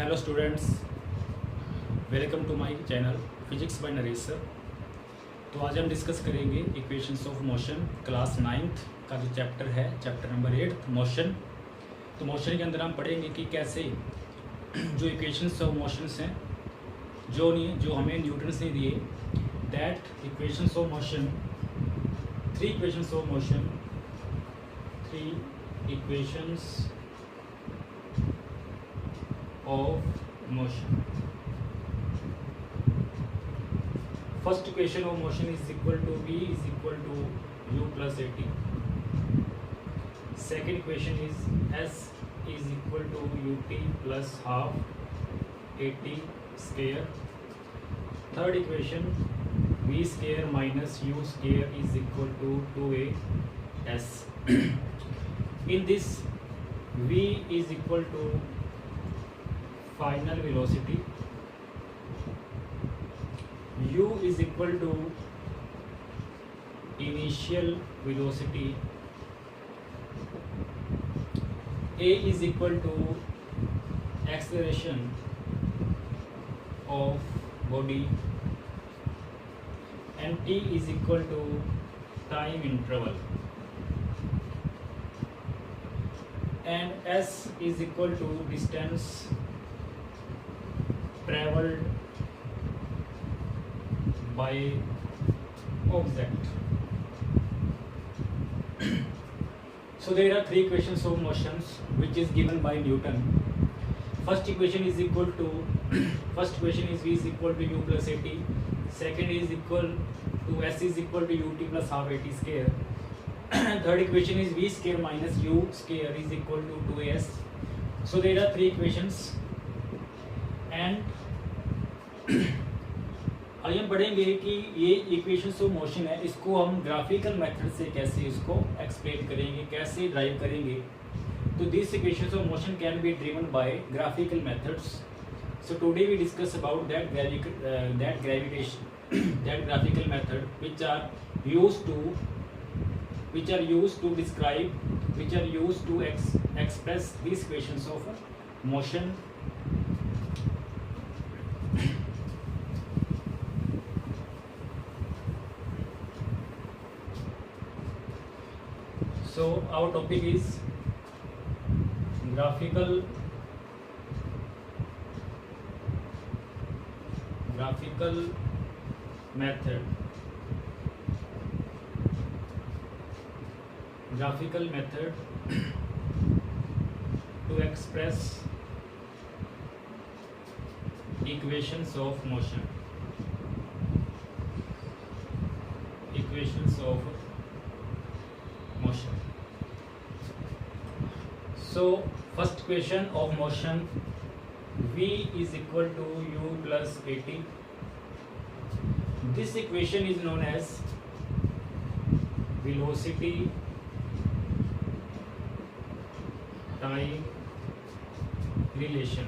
Hello students, welcome to my channel physics by Naresh sir. तो आज हम डिस्कस करेंगे equations of motion class 9th का जो चैप्टर है, चैप्टर नंबर 8 मोशन। तो मोशन के अंदर हम पढ़ेंगे कि कैसे जो इक्वेशंस ऑफ मोशंस हैं जो हमें न्यूटन्स ने दिए, that equations of motion, three equations of motion First equation of motion is equal to V is equal to U plus AT. Second equation is S is equal to UT plus half AT square. Third equation, V square minus U square is equal to 2AS. In this, V is equal to final velocity, U is equal to initial velocity, A is equal to acceleration of body, and T is equal to time interval, and S is equal to distance traveled by object. So there are three equations of motions which is given by Newton. First equation is equal to V is equal to U plus AT. Second is equal to S is equal to UT plus half AT square. Third equation is V square minus U square is equal to 2AS. So there are three equations, and आज हम पढ़ेंगे कि ये equations of motion है, इसको हम graphical method से कैसे इसको एक्सप्लेन करेंगे, कैसे ड्राइव करेंगे। तो this equations of motion can be driven by graphical methods. So today we discuss about that graphical method which are used to express these equations of motion. So our topic is graphical method to express equations of motion. So first equation of motion, V is equal to U plus AT. This equation is known as velocity time relation.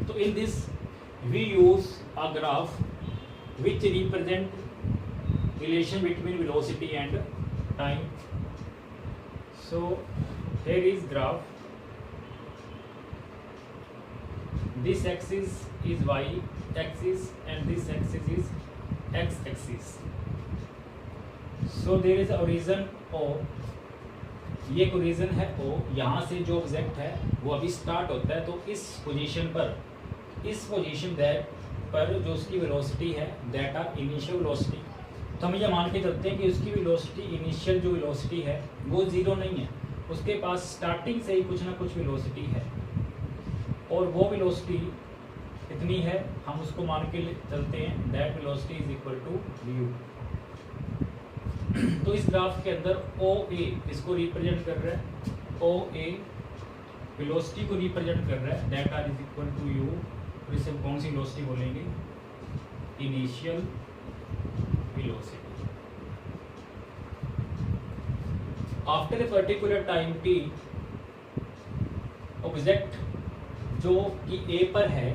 So in this we use a graph which represent relation between velocity and time. So here is graph. This axis is y axis and this axis is x axis. So there is a origin O. ये एक origin है O, यहाँ से जो object है वो अभी start होता है। तो इस पोजीशन पर जो उसकी वेलोसिटी है, दैट आर इनिशियल वेलोसिटी। तो हम ये मान के चलते हैं कि उसकी वेलोसिटी, इनिशियल जो वेलोसिटी है वो ज़ीरो नहीं है, उसके पास स्टार्टिंग से ही कुछ ना कुछ वेलोसिटी है, और वो वेलोसिटी कितनी है हम उसको मान के चलते हैं, that velocity is equal to u। तो इस ग्राफ के अंदर OA इसको रिप्रेजेंट कर रहा है, OA वेलोसिटी को रिप्रेजेंट कर रहा है, that are is equal to u। तो इसे कौन सी वेलोसिटी बोलेंगे, initial velocity. After a particular time t, object जो कि A पर है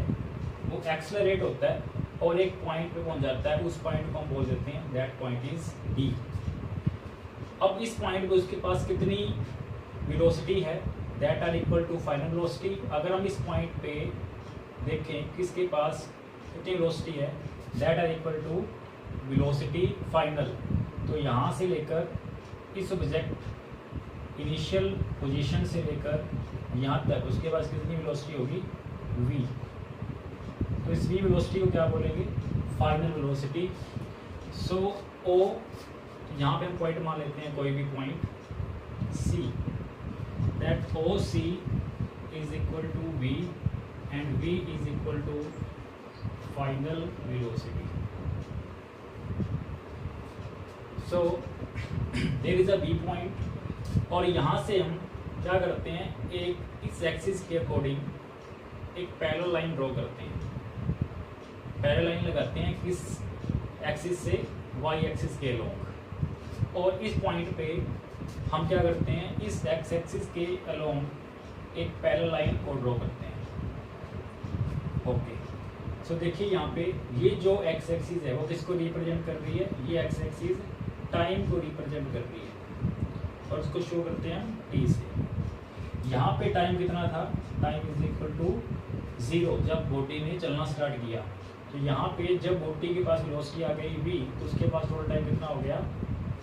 वो एक्सेलरेट होता है और एक पॉइंट पे पहुंच जाता है। उस पॉइंट को हम बोल देते हैं दैट पॉइंट इज B। अब इस पॉइंट पे उसके पास कितनी वेलोसिटी है, that are equal to final velocity. अगर हम इस पॉइंट पे देखें किसके पास कितनी वेलोसिटी है, that are equal to velocity final. तो यहाँ से लेकर इस ऑब्जेक्ट इनिशियल पोजीशन से लेकर यहाँ तक उसके पास कितनी वेलोसिटी होगी, v। तो इस v वेलोसिटी को क्या बोलेंगे, फाइनल वेलोसिटी। सो o, यहाँ पे हम पॉइंट मान लेते हैं कोई भी point c, that OC is equal to v and v is equal to final velocity. So there is a B point, और यहाँ से हम क्या करते हैं, एक इस एक्सिस के अकॉर्डिंग एक पैरेलल लाइन ड्रॉ करते हैं, पैरेलल लाइन लगाते हैं किस एक्सिस से, वाई एक्सिस के अलोंग। और इस पॉइंट पे हम क्या करते हैं, इस एक्स एक्सिस के अलोंग एक पैरेलल लाइन को ड्रॉ करते हैं। ओके, सो देखिए यहाँ पे ये जो एक्स एक्सिस है वो किसको रिप्रेजेंट कर रही है, ये एक्स एक्सिस टाइम को रिप्रेजेंट कर रही है, और उसको शो करते हैं हम टी से। यहाँ पे टाइम कितना था, टाइम इज इक्वल टू 0 जब बॉडी ने चलना स्टार्ट किया। तो यहाँ पे जब बॉडी के पास वेलोसिटी आ गई v, तो उसके पास टोटल टाइम कितना हो गया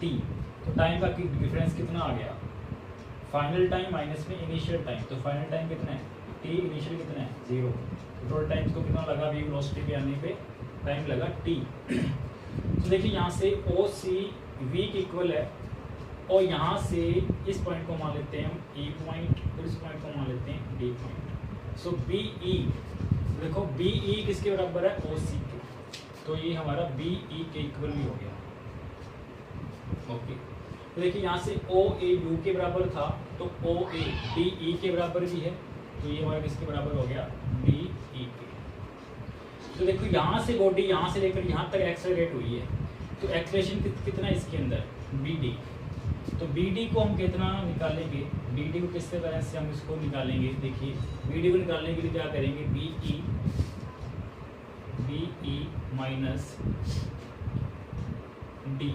t। तो टाइम का डिफरेंस कितना आ गया, फाइनल टाइम माइनस में इनिशियल टाइम। तो फाइनल टाइम कितना है t, इनिशियल कितना है 0। तो टोटल टाइम को कितना लगा v वेलोसिटी पे आने पे, टाइम लगा t। तो देखिए यहाँ से OC v के इक्वल है, और यहाँ से इस पॉइंट को मान लेते हैं हम E पॉइंट, फिर इस पॉइंट को मान लेते हैं D पॉइंट। सो BE, देखो BE किसके बराबर है, OC के। तो ये हमारा BE के इक्वल भी हो गया। ओके, तो देखिए यहाँ से OA U के बराबर था, तो OA DE के बराबर भी है, तो ये हमारा किसके बराबर हो गया, DE के। तो देखो यहाँ से बॉडी यहाँ से लेकर यहाँ तक एक्सेलरेट हुई है, तो एक्सेलरेशन कितना है इसके अंदर, BD। तो BD को हम कितना निकालेंगे, BD को किस तरह से हम इसको निकालेंगे, देखिए BD को निकालने के लिए क्या करेंगे, BE माइनस D,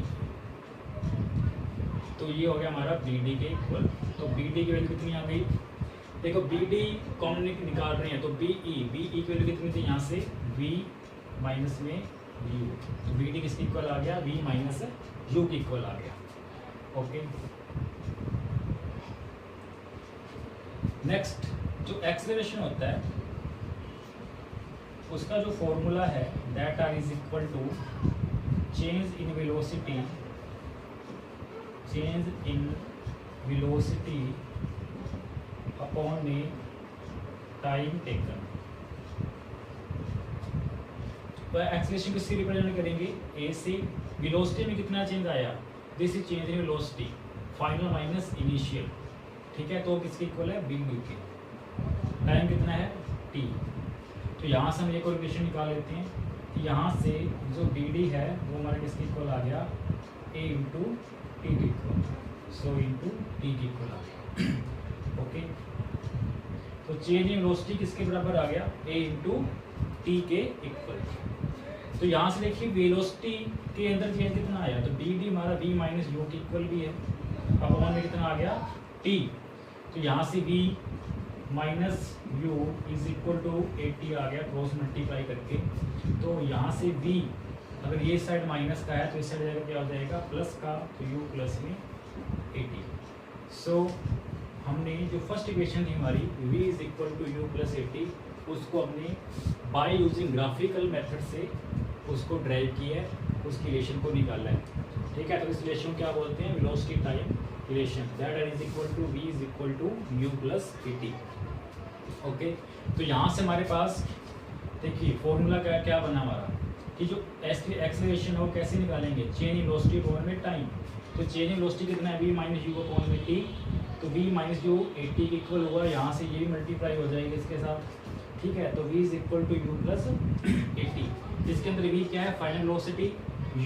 तो ये हो गया हमारा BD के इक्वल। तो BD की वैल्यू कितनी आ गई, देखो BD कॉमन निकाल रहे हैं, तो BE की वैल्यू कितनी थी यहाँ से, V माइनस में U। तो BD किसके इक्वल आ गया, V माइनस U के इक्वल आ गया। ओके, नेक्स्ट जो एक्सेलरेशन होता है उसका जो फॉर्मूला है, that are is equal to change in velocity, change in velocity upon a time taken. तो एक्सेलरेशन किससे रिप्रेजेंट करेंगे, ए से। वेलोसिटी में कितना चेंज आया, this is change in velocity final minus initial, ठीक है। तो किसके इक्वल है, BD के। टाइम कितना है, t। तो यहाँ से हम एक और इक्वेशन निकाल लेते हैं, कि यहाँ से जो BD है वो हमारे किसके इक्वल आ गया, A इंटू टी के इक्वल, सो इंटू टी के इक्वल आ गया। ओके, तो चेंज इन वेलोसिटी किसके बराबर आ गया, A इंटू टी के इक्वल। तो यहाँ से देखिए वेलोसिटी के अंदर चेंज कितना आया, तो BD हमारा V माइनस U के इक्वल भी है। अब वन में कितना आ गया, T। तो यहाँ से V minus U is equal to 80 आ गया, क्रॉस मल्टीप्लाई करके। तो यहाँ से V अगर ये साइड माइनस का है तो इस साइड जाकर क्या हो जाएगा, प्लस का, तो U प्लस में 80। सो हमने जो फर्स्ट इक्वेशन थी हमारी V is equal to U plus 80, उसको हमने बाय यूजिंग ग्राफिकल मेथड से उसको ड्राइव किया है, उस रिलेशन को निकाला है, ठीक है। तो इस रिलेशन को क्या बोलते हैं, velocity time relation, that is equal to V is equal to U plus 80। Okay, तो यहाँ से हमारे पास देखिए फॉर्मूला क्या बना हमारा, कि जो एक्सेलरेशन है वो कैसे निकालेंगे, चेंज इन वेलोसिटी अपॉन में टाइम। तो चेंज इन वेलोसिटी कितना है, V माइनस U अपॉन में T। तो V माइनस U 80 के इक्वल हुआ, यहाँ से ये भी मल्टीप्लाई हो जाएगा इसके साथ, ठीक है। तो V is equal to U plus 80, जिसके अंदर V क्या है, फाइनल वेलोसिटी,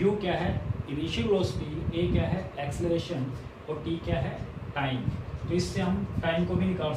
U क्या है, इनिशियल वेलोसिटी, A क्या है, एक्सेलरेशन, और T क्या है, टाइम। तो इससे हम टाइम को भी निकाल